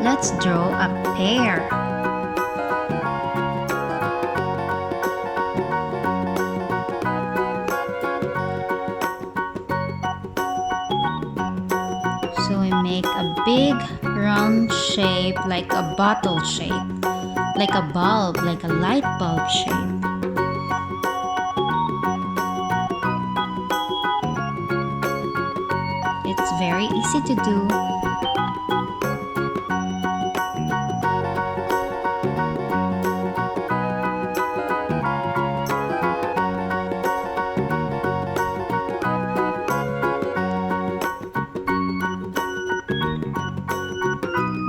let's draw a pear. So we make a big round shape like a bottle shape, like a bulb, like a light bulb shape. It's very easy to do.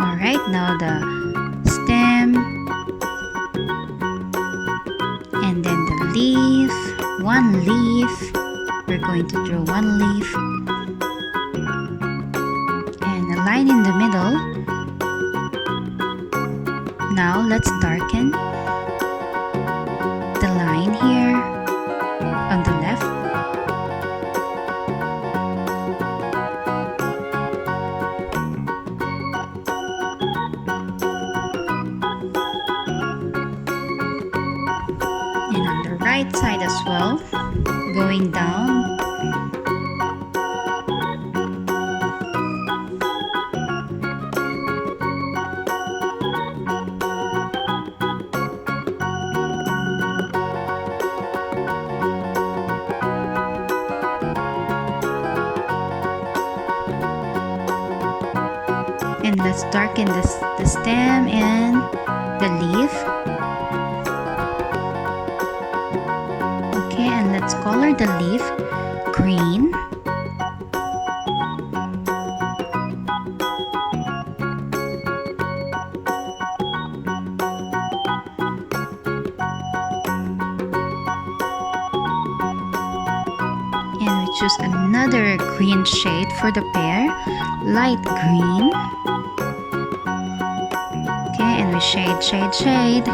Alright, now the stem, and then the leaf, one leaf. We're going to draw one leaf, and a line in the middle. Now let's darken the line here on the left. And on the right side as well, going down. And let's darken the stem and the leaf. Okay, and let's color the leaf green. And we choose another green shade for the pear, light green. Okay, and we shade.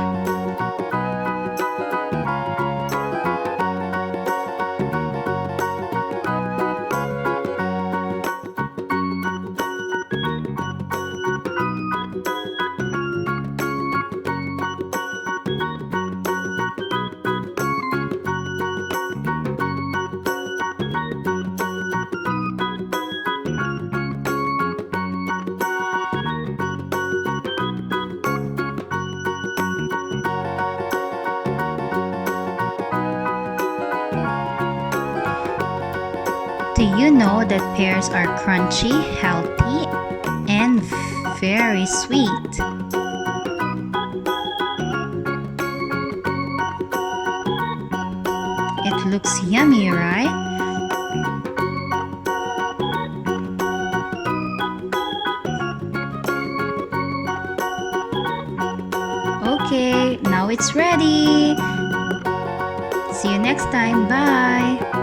Do you know that pears are crunchy, healthy, and very sweet? It looks yummy, right? Okay, now it's ready. See you next time. Bye.